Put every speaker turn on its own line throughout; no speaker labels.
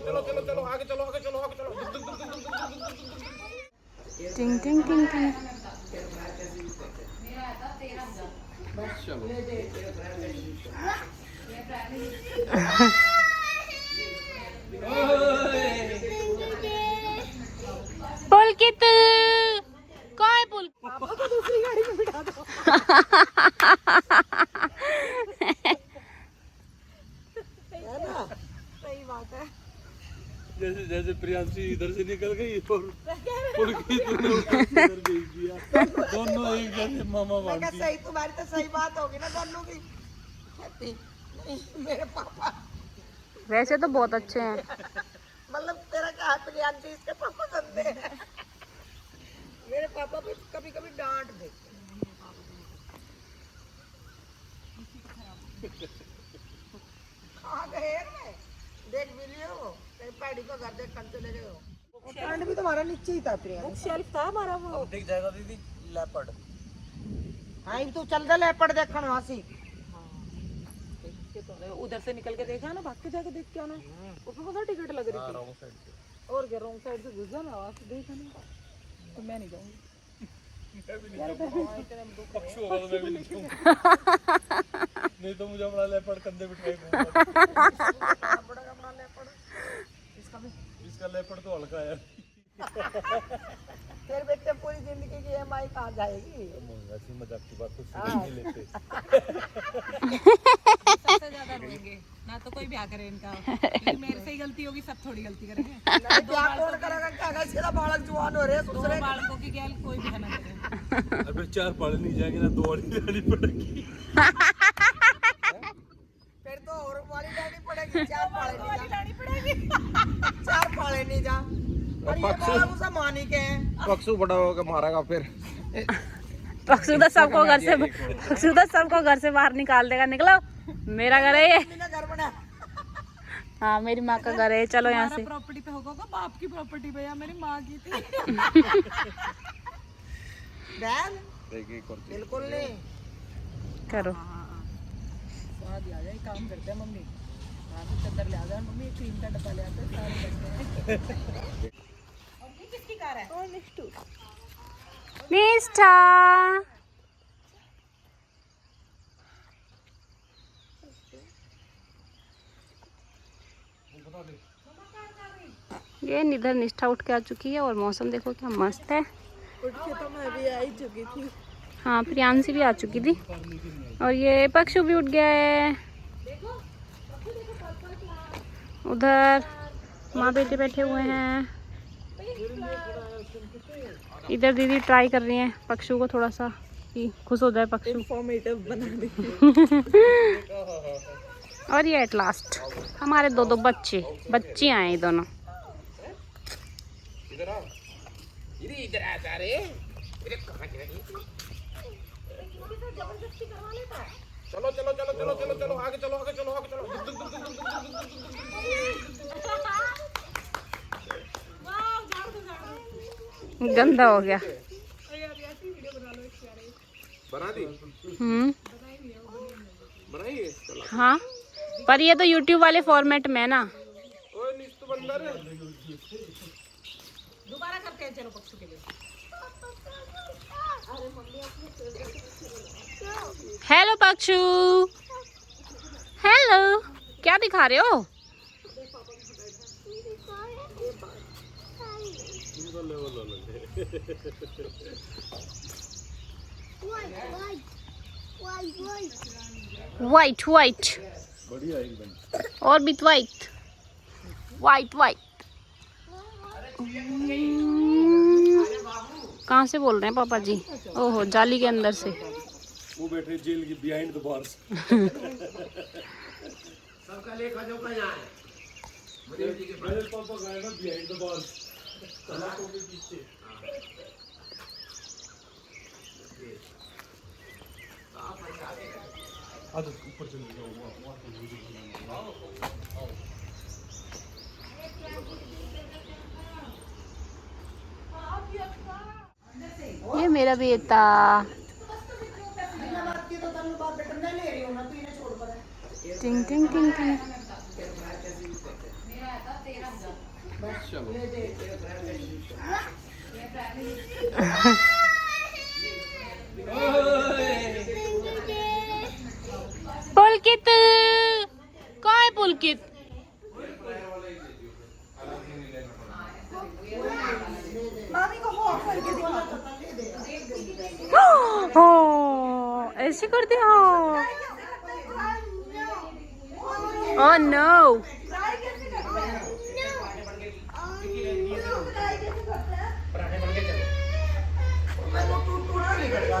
चलो चलो चलो आगे चलो आगे चलो आगे चलो।
टिंग टिंग टिंग टिंग।
चलो
पुलकित कौन है पुल?
पापा को दूसरी गाड़ी में बिठा दो। है ना, सही बात है।
जैसे जैसे प्रियांशी इधर से निकल गई और पुलकित ने उधर भेज दिया। दोनों एक जैसे मामा भांजी।
सही, तुम्हारी तो सही बात होगी ना दोनों की। नहीं, मेरे पापा
वैसे तो बहुत अच्छे हैं।
मतलब तेरा क्या है, प्रियांशी इसके पापा गंदे हैं। मेरे पापा भी कभी कभी डांट देते हैं। कहाँ गए हैं मैं? देख भी लियो वो तेरी पैडी को घर देख कर चले गए हो। स्टैंड भी तुम्हारा नीचे ही था प्रिया। बुक शेल्फ था हमारा वो।
अब दिख जाएगा दीदी लेपर्ड।
हाँ तो चल दे लेपर्ड देखने वहाँ से।
उधर से निकल के देखा ना, भाग के जाके देख के आना। उसमें पता टिकट लग रही थी।
रॉन्ग साइड से।
और क्या रॉन्ग साइड से घुस जाना, वहाँ से देखा नहीं तो मैं नहीं जाऊंगी।
पक्षी होगा तो मैं भी नहीं जाऊंगा। नहीं तो मुझे अपना लेपर्ड कंधे बिठाए इसका लेपर्ड तो हल्का है।
फिर बेटे पूरी जिंदगी की EMI कहाँ जाएगी?
ऐसी मजाक की बात तो सीरियस नहीं लेते।
सबसे ज्यादा रोएंगे ना तो कोई ब्याह करे इनका, क्योंकि मेरे से ही गलती होगी, सब थोड़ी गलती करेंगे।
क्या कौन करेगा? क्या कर सीधा बालक जवान हो रहे हैं
दो बालकों की गैल कोई भी ना करे।
अबे 4 पढ़ नहीं जाएंगे ना 2 वाली जानी पड़ेगी।
फिर तो और वाली लानी पड़ेगी। 4 पाले नहीं जा। 4 पाले नहीं जा। और ये बालक उसे मानी के हैं।
पक्षु बड़ा होकर मारेगा फिर।
पक्षुदा सबको घर से बाहर निकाल देगा। निकलो, मेरा घर है ये।
मैंने घर बना।
हाँ, मेरी माँ का घर है। चलो यहाँ से।
प्रॉपर्टी पे होगा बाप की प्रॉपर्टी पे या मेरी माँ की थी।
बहन बिल्कुल नहीं
करो।
स्वाद आ जाए, काम करते हैं मम्मी। हाँ तो चद्दर ले आ जाए मम्मी, क्रीम का डब्बा ले आते हैं, सारे करते हैं। और ये किसकी कार है? और निष्ठू।
निष्ठा ये इधर निष्ठा उठ के आ चुकी है और मौसम देखो क्या मस्त है।
उठ के तो मैं भी आई चुकी थी।
हाँ, प्रियांशी भी आ चुकी थी और ये पक्षु भी उठ गया है। उधर माँ बेटे बैठे हुए हैं। इधर दीदी ट्राई कर रही हैं पक्षु को थोड़ा सा कि खुश हो जाए पक्षु।
इन्फॉर्मेटिव बना दी।
और ये एट लास्ट हमारे दो बच्चियां हैं ये दोनों।
इधर आ जा रे। इधर कहां जा रही? चलो चलो चलो चलो चलो चलो आगे चलो आगे चलो आगे चलो।
गंदा हो गया।
बना दी? बनाई है? चलो।
हाँ, पर ये तो YouTube वाले फॉर्मेट में ना।
ओए निष्ठू बंदर है।
दोबारा करते हैं, चलो पक्षी के लिए।
हेलो पक्षु, हेलो। क्या दिखा रहे हो? वाइट वाइट
बढ़िया एकदम।
और भी वाइट वाइट वाइट। कहाँ से बोल रहे हैं पापा जी? ओहो, जाली के अंदर से।
वो बैठे जेल की बिहाइंड द बार्स। सबका लेखा जोखा यहाँ है। मेरे पापा गए ना बिहाइंड द बार्स। सलाखों के पीछे। आज ऊपर चले जाओ।
ये मेरा बेटा। टिंग टिंग टिंग टिंग। पुलकित, कहाँ है पुलकित?
मामी को वो ऑफर के दिखा
हो ऐसे कर दिया। ओह नो,
फ्राई कैसे करते हैं? फ्राई कैसे करते हैं? वो टूटना नहीं पड़ेगा।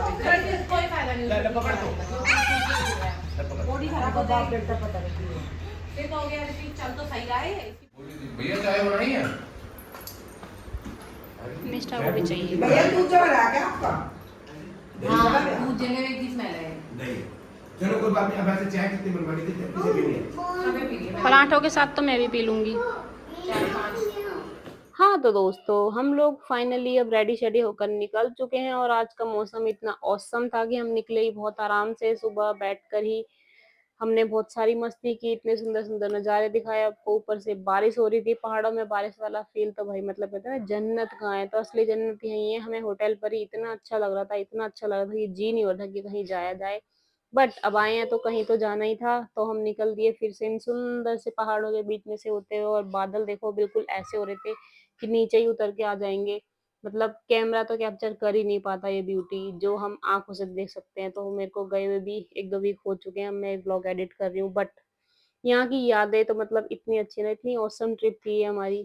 कोई फायदा नहीं, बॉडी खराब हो जाएगी। फिर कहोगे यार ठीक चल तो सही रहा है।
भैया चाय बनाई है?
निष्ठा को भी चाहिए।
भैया दूध जब रहा क्या आपका?
हाँ दूध जलेबी की स्मेल है।
नहीं। चलो कोई बात नहीं, अब ऐसे चाय कितनी बनवानी थी किसे भी नहीं।
हमें पी लिया
पराठों के साथ तो मैं भी पी लूंगी।
4-5।
हाँ तो दोस्तों, हम लोग फाइनली अब रेडी शेडी होकर निकल चुके हैं और आज का मौसम इतना औसम था कि हम निकले ही बहुत आराम से। सुबह बैठकर ही हमने बहुत सारी मस्ती की, इतने सुंदर सुंदर नज़ारे दिखाए आपको। ऊपर से बारिश हो रही थी, पहाड़ों में बारिश वाला फील तो भाई मतलब कहते हैं ना जन्नत कहाँ है, तो असली जन्नत यही है। हमें होटल पर ही इतना अच्छा लग रहा था, इतना अच्छा लग रहा था कि जी नहीं हो रहा था कि कहीं जाया जाए। बट अब आए हैं तो कहीं तो जाना ही था, तो हम निकल दिए फिर से इन सुंदर से पहाड़ों के बीच में से होते हुए। और बादल देखो बिल्कुल ऐसे हो रहे थे कि नीचे ही उतर के आ जाएंगे। मतलब कैमरा तो कैप्चर कर ही नहीं पाता ये ब्यूटी जो हम आंखों से देख सकते हैं। तो मेरे को गए हुए भी 1-2 वीक हो चुके हैं, मैं ब्लॉग एडिट कर रही हूँ। बट यहाँ की यादें तो मतलब इतनी अच्छी ना, इतनी औसम ट्रिप थी ये हमारी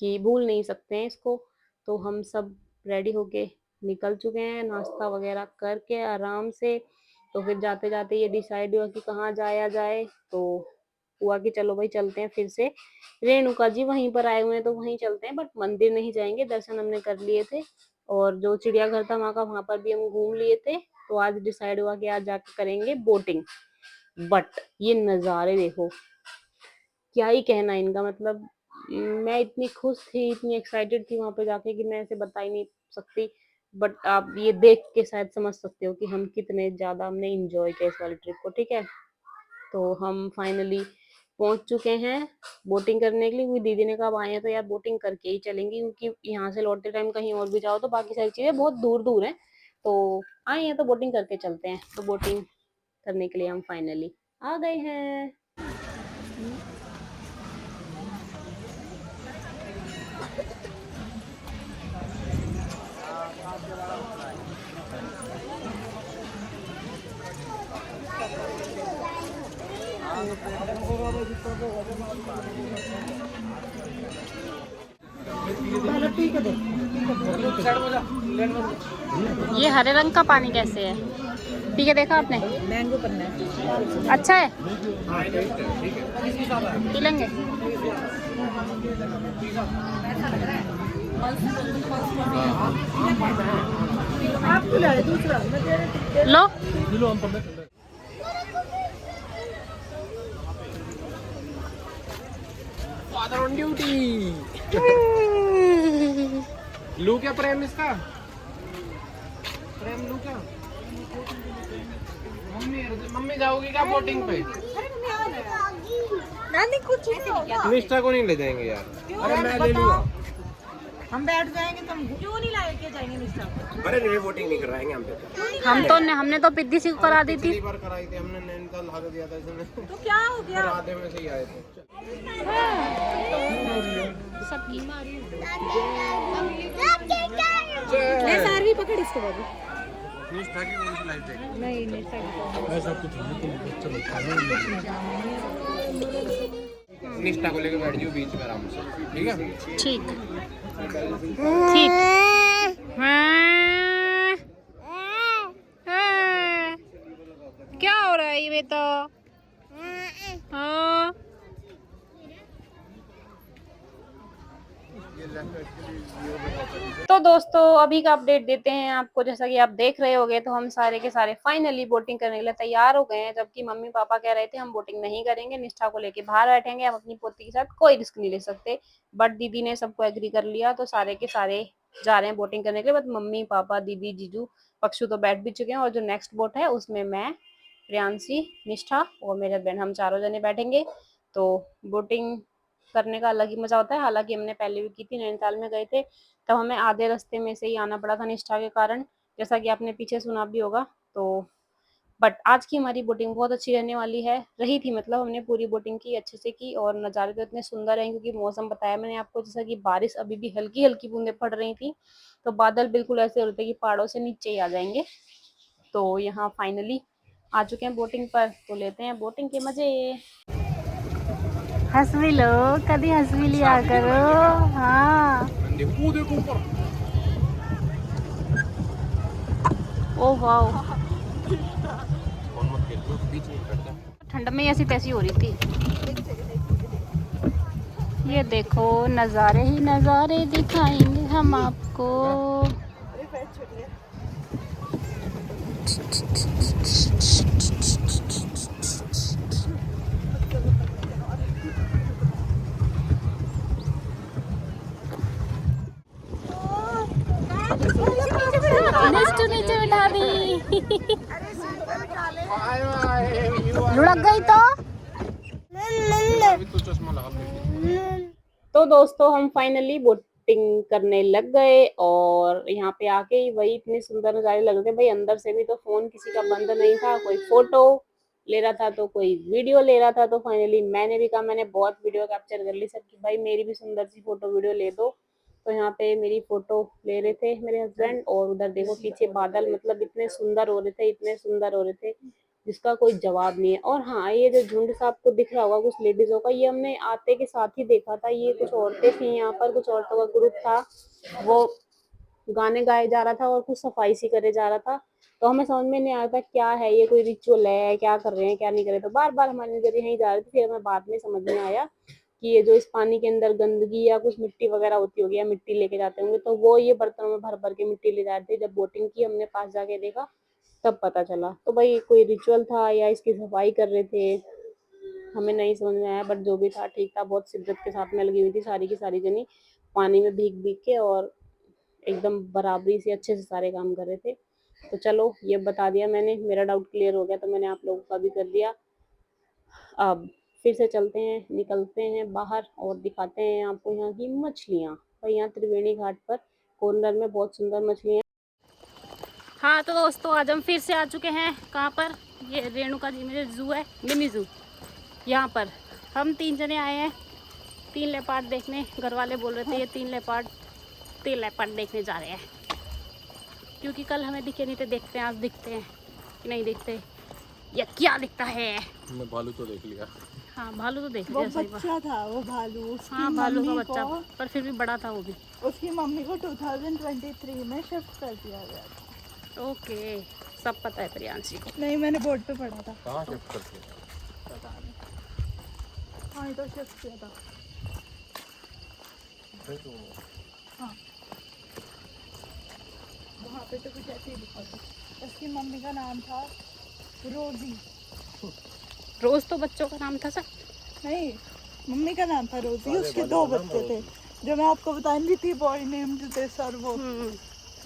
कि भूल नहीं सकते हैं इसको। तो हम सब रेडी होके निकल चुके हैं नाश्ता वगैरह करके आराम से। तो फिर जाते जाते ये डिसाइड हुआ कि कहाँ जाया जाए, तो हुआ कि चलो भाई चलते हैं फिर से। रेणुका जी वहीं पर आए हुए हैं तो वहीं चलते हैं, बट मंदिर नहीं जाएंगे, दर्शन हमने कर लिए थे। और जो चिड़ियाघर था वहाँ का, वहाँ पर भी हम घूम लिए थे। तो आज डिसाइड हुआ कि आज जाके करेंगे बोटिंग। बट ये नज़ारे देखो, क्या ही कहना इनका। मतलब मैं इतनी खुश थी, इतनी एक्साइटेड थी वहां पे जाके कि मैं ऐसे बता ही नहीं सकती। बट आप ये देख के शायद समझ सकते हो कि हम कितने ज्यादा हमने इंजॉय किया इस वाली ट्रिप को। ठीक है, तो हम फाइनली पहुंच चुके हैं बोटिंग करने के लिए। क्योंकि दीदी ने कहा अब आए हैं तो यार बोटिंग करके ही चलेंगे, क्योंकि यहाँ से लौटते टाइम कहीं और भी जाओ तो बाकी सारी चीजें बहुत दूर दूर हैं। तो आए हैं तो बोटिंग करके चलते हैं। तो बोटिंग करने के लिए हम फाइनली आ गए हैं। ये हरे रंग का पानी कैसे है? पी के देखा आपने?
मैंगो करना है।
अच्छा है, पी लेंगे।
आपको ले दूसरा मैं दे रही
लो
किलो हम पकड़े चल रहे
फादर ऑन ड्यूटी। लू क्या प्रेम इसका? प्रेम लू क्या? मम्मी मम्मी जाओगी क्या बोटिंग पे?
नानी कुछ नहीं होगा।
निष्ठा को नहीं ले जाएंगे यार। अरे मैं ले लूंगा।
हम बैठ जाएंगे तो हम क्यों नहीं लाए के जाएंगे निष्ठा को?
अरे नहीं बोटिंग नहीं करवाएंगे हम पे।
हमने तो पिद्दी सी को करा दी थी।
पिछली बार कराई थी हमने, नैनीताल ला दिया था इसने।
तो क्या हो गया?
राधे में से ही आए थे।
सबकी मारी
ले सारवी पकड़ इसको बाबू।
निष्ठा की कौन सी लाइफ है?
नहीं निष्ठा की।
हैं ऐसा कुछ नहीं, तुम बच्चे लोग खाने
निष्ठा को लेकर बैठ जाओ बीच में आराम से, ठीक है?
ठीक ठीक। हाँ। हाँ। क्या हो रहा है ये तो? हाँ। तो दोस्तों अभी का अपडेट देते हैं आपको। जैसा कि आप देख रहे होंगे तो हम सारे के सारे फाइनली बोटिंग करने के लिए तैयार हो गए हैं। जबकि मम्मी पापा कह रहे थे हम बोटिंग नहीं करेंगे, निष्ठा को लेके बाहर बैठेंगे, हम अपनी पोती के साथ कोई रिस्क नहीं ले सकते। बट दीदी ने सबको एग्री कर लिया तो सारे के सारे जा रहे हैं बोटिंग करने के लिए। बट मम्मी पापा दीदी जीजू पक्षु तो बैठ भी चुके हैं। और जो नेक्स्ट बोट है उसमें मैं, प्रियांशी, निष्ठा और मेरे बहन, हम चारों जने बैठेंगे। तो बोटिंग करने का अलग ही मजा होता है। हालांकि हमने पहले भी की थी, नैनीताल में गए थे, तब हमें आधे रास्ते में से ही आना पड़ा था निष्ठा के कारण, जैसा कि आपने पीछे सुना भी होगा। तो बट आज की हमारी बोटिंग बहुत अच्छी रहने वाली है, रही थी मतलब, हमने पूरी बोटिंग की, अच्छे से की, और नज़ारे तो इतने सुंदर हैं क्योंकि मौसम बताया मैंने आपको, जैसा कि बारिश अभी भी हल्की हल्की बूंदें पड़ रही थी, तो बादल बिल्कुल ऐसे होते हैं कि पहाड़ों से नीचे ही आ जाएंगे। तो यहाँ फाइनली आ चुके हैं बोटिंग पर, तो लेते हैं बोटिंग के मजे। हंस भी लो, कभी हंस भी लिया करो। हाँ,
देखो देखो ऊपर।
ओ वाह,
फोन मत खेल लो, बीच में करता।
ठंड में ऐसी तैसी हो रही थी। ये देखो नज़ारे ही नज़ारे दिखाएंगे हम आपको। नीचे बिठा दी। लुढ़क गई तो।
अभी तो चश्मा लगा लो।
तो दोस्तों हम फाइनली बोटिंग करने लग गए, और यहाँ पे आके ही वही इतने सुंदर नज़ारे लग रहे थे भाई, अंदर से भी। तो फोन किसी का बंद नहीं था, कोई फोटो ले रहा था तो कोई वीडियो ले रहा था। तो फाइनली मैंने भी कहा, मैंने बहुत वीडियो कैप्चर कर ली सब कि भाई मेरी भी सुंदर सी फोटो वीडियो ले दो। तो यहाँ पे मेरी फोटो ले रहे थे मेरे हस्बैंड, और उधर देखो पीछे बादल, मतलब इतने सुंदर हो रहे थे, इतने सुंदर हो रहे थे जिसका कोई जवाब नहीं है। और हाँ, ये जो झुंड सा आपको दिख रहा होगा कुछ लेडीजों का, ये हमने आते के साथ ही देखा था। ये कुछ औरतें थी यहाँ पर, कुछ औरतों का ग्रुप था, वो गाने गाए जा रहा था और कुछ सफाई सी करे जा रहा था। तो हमें समझ में नहीं आया था क्या है ये, कोई रिचुअल है, क्या कर रहे हैं क्या नहीं कर रहे। तो बार बार हमारी नजर यहीं जा रही थी, फिर हमें बाद में समझ में आया कि ये जो इस पानी के अंदर गंदगी या कुछ मिट्टी वगैरह होती होगी, या मिट्टी लेके जाते होंगे, तो वो ये बर्तनों में भर भर के मिट्टी ले जाते थे। जब बोटिंग की हमने पास जाके देखा तब पता चला। तो भाई कोई रिचुअल था या इसकी सफाई कर रहे थे, हमें नहीं समझ में आया, बट जो भी था ठीक था। बहुत शिद्दत के साथ में लगी हुई थी सारी की सारी जनी, पानी में भीग भीग के, और एकदम बराबरी से अच्छे से सारे काम कर रहे थे। तो चलो ये बता दिया मैंने, मेरा डाउट क्लियर हो गया, तो मैंने आप लोगों का भी कर दिया। अब फिर से चलते हैं, निकलते हैं बाहर और दिखाते हैं आपको यहाँ की मछलियाँ। और यहाँ त्रिवेणी घाट पर कॉर्नर में बहुत सुंदर मछलियाँ। हाँ तो दोस्तों आज हम फिर से आ चुके हैं, कहाँ पर, ये रेणुका जी में जू है, मिनी जू, यहाँ पर हम 3 जने आए हैं 3 लेपार्ड देखने। घर वाले बोल रहे थे ये 3 लेपार्ड देखने जा रहे हैं, क्योंकि कल हमें दिखे नहीं थे, देखते हैं आज दिखते हैं कि नहीं दिखते, या क्या दिखता है।
मैं भालू तो देख लिया।
हाँ भालू तो देख
वो
लिया, सही बात।
बच्चा था वो भालू, उसकी
हाँ भालू का
मम्मी
बच्चा,
को,
पर फिर भी बड़ा था वो भी।
उसकी मम्मी को 2023 में शिफ्ट कर दिया गया था।
ओके, सब पता है प्रियांशी को।
नहीं, मैंने बोर्ड पे पढ़ा था।
कहाँ शिफ्ट करते हैं?
पता नहीं, हाँ ये तो शिफ्ट किया था। हाँ वहाँ पे तो कुछ ऐसे ही लिखा था। उसकी मम्मी का नाम था रोजी।
रोज तो बच्चों का नाम था सर।
नहीं, मम्मी का नाम था रोजी, उसके 2 बच्चे थे जो मैं आपको बता रही थी, बॉय नेम थे सर वो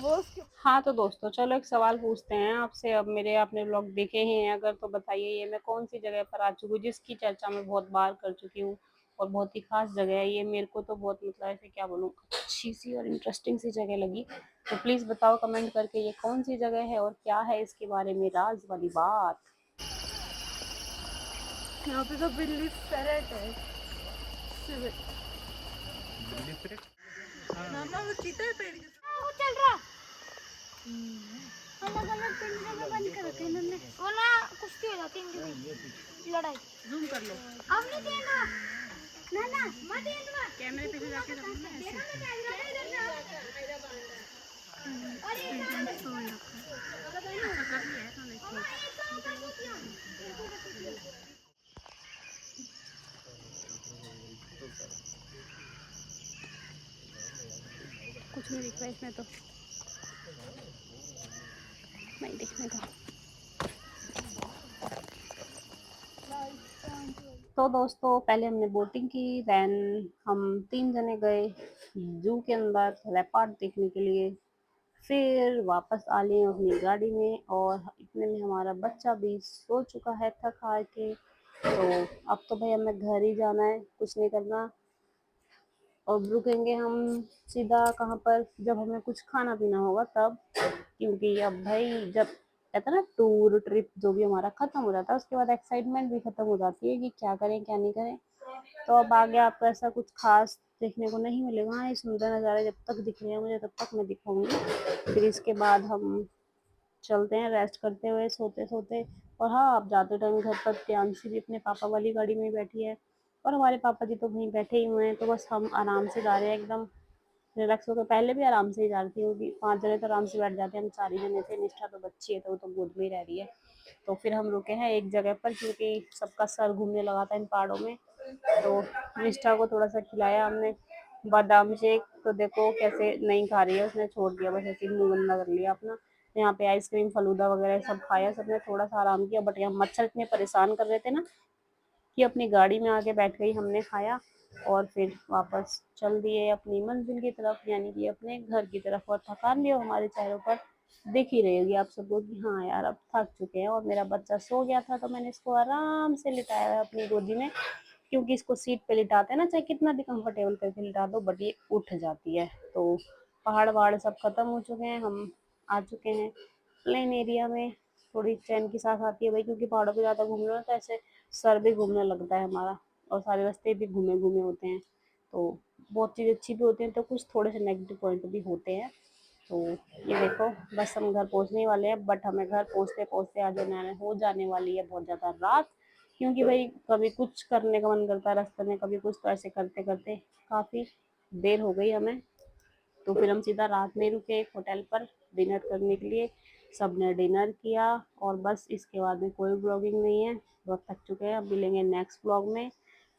उसके।
हाँ तो दोस्तों चलो एक सवाल पूछते हैं आपसे। अब मेरे आपने व्लॉग देखे ही हैं अगर, तो बताइए ये मैं कौन सी जगह पर आ चुकी हूँ जिसकी चर्चा मैं बहुत बार कर चुकी हूँ, और बहुत ही खास जगह है ये मेरे को। तो बहुत मतलब ऐसे क्या बोलूँ, अच्छी सी और इंटरेस्टिंग सी जगह लगी। तो प्लीज़ बताओ कमेंट करके ये कौन सी जगह है और क्या है इसके बारे में राज वाली बात।
यहाँ पे तो बिल्ली पैरेट है। ना ना वो चीता है पेड़ के।
वो चल रहा हम अगर पिंजरे में बंद कर रखे इन्होंने, वो ना कुश्ती हो जाती है इनकी बीच, लड़ाई। जूम कर लो, अब नहीं देना ना ना मत देना, कैमरे पे जाके रखो ना ऐसे। और ये कर लिया है तो देखो कुछ नहीं दिख रहा इसमें, तो नहीं दिखने का। तो दोस्तों पहले हमने बोटिंग की, देन हम 3 जने गए जू के अंदर लेपर्ड देखने के लिए, फिर वापस आ लिए अपनी गाड़ी में, और इतने में हमारा बच्चा भी सो चुका है थक हार के। तो अब तो भाई हमें घर ही जाना है, कुछ नहीं करना। और रुकेंगे हम सीधा कहाँ पर, जब हमें कुछ खाना पीना होगा तब, क्योंकि अब भाई जब कहते हैं ना टूर ट्रिप जो भी हमारा खत्म हो जाता है उसके बाद एक्साइटमेंट भी खत्म हो जाती है कि क्या करें क्या नहीं करें। तो अब आगे आपको ऐसा कुछ खास देखने को नहीं मिलेगा। हाँ, ये सुंदर नज़ारे जब तक दिख रहे हैं मुझे तब तक मैं दिखाऊंगी। फिर इसके बाद हम चलते हैं रेस्ट करते हुए सोते सोते। और हाँ, आप जाते टाइम घर पर प्रियांशी भी अपने पापा वाली गाड़ी में ही बैठी है और हमारे पापा जी तो वहीं बैठे ही हुए हैं। तो बस हम आराम से जा रहे हैं एकदम रिलैक्स होकर। पहले भी आराम से ही जा रही थी, वो भी 5 जने तो आराम से बैठ जाते हैं, हम 4 ही जने थे। निष्ठा तो बच्ची है तो वो तो गोद में ही रह रही है। तो फिर हम रुके हैं एक जगह पर क्योंकि सबका सर घूमने लगा था इन पहाड़ों में। तो निष्ठा को थोड़ा सा खिलाया हमने बादाम शेक। तो देखो कैसे नहीं खा रही है, उसने छोड़ दिया, बस ऐसे ही मुंह गंदा कर लिया अपना। यहाँ पे आइसक्रीम फलूदा वगैरह सब खाया सबने, थोड़ा सा आराम किया। बट यहाँ मच्छर इतने परेशान कर रहे थे ना कि अपनी गाड़ी में आके बैठ गई, हमने खाया और फिर वापस चल दिए अपनी मंजिल की तरफ, यानी कि अपने घर की तरफ। और थकान भी हमारे चेहरों पर दिख ही रही होगी आप सबको कि हाँ यार अब थक चुके हैं। और मेरा बच्चा सो गया था तो मैंने इसको आराम से लिटाया है अपनी गोदी में, क्योंकि इसको सीट पे लिटाते हैं ना, चाहे कितना भी कंफर्टेबल करके लिटा दो बट ये उठ जाती है। तो पहाड़ वहाड़ सब खत्म हो चुके हैं, हम आ चुके हैं प्लेन एरिया में। थोड़ी चैन की सांस आती है भाई, क्योंकि पहाड़ों पे ज़्यादा घूम रहे हो तो ऐसे सर भी घूमने लगता है हमारा, और सारे रास्ते भी घूमे घूमे होते हैं। तो बहुत चीज़ अच्छी भी होती हैं तो कुछ थोड़े से नेगेटिव पॉइंट भी होते हैं। तो ये देखो बस हम घर पहुंचने वाले हैं, बट हमें घर पहुंचते पहुंचते आज हो जाने वाली है बहुत ज़्यादा रात। क्योंकि भाई कभी कुछ करने का मन करता है रास्ते में, कभी कुछ, तो ऐसे करते करते काफ़ी देर हो गई हमें। तो फिर हम सीधा रात में रुके एक होटल पर डिनर करने के लिए। सबने डिनर किया और बस इसके बाद में कोई ब्लॉगिंग नहीं है, बहुत थक चुके हैं। अब मिलेंगे नेक्स्ट ब्लॉग में।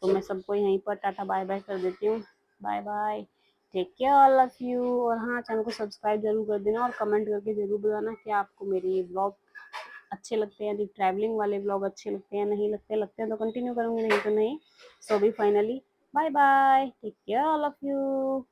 तो मैं सबको यहीं पर टाटा बाय बाय कर देती हूँ। Bye bye, take care all of you. और हाँ, चैनल को सब्सक्राइब जरूर कर देना और कमेंट करके ज़रूर बताना कि आपको मेरे ये ब्लॉग अच्छे लगते हैं, यदि ट्रैवलिंग वाले ब्लॉग अच्छे लगते हैं। नहीं लगते हैं तो कंटिन्यू करूँगी, नहीं तो नहीं। सो भी finally bye bye, take care all of you.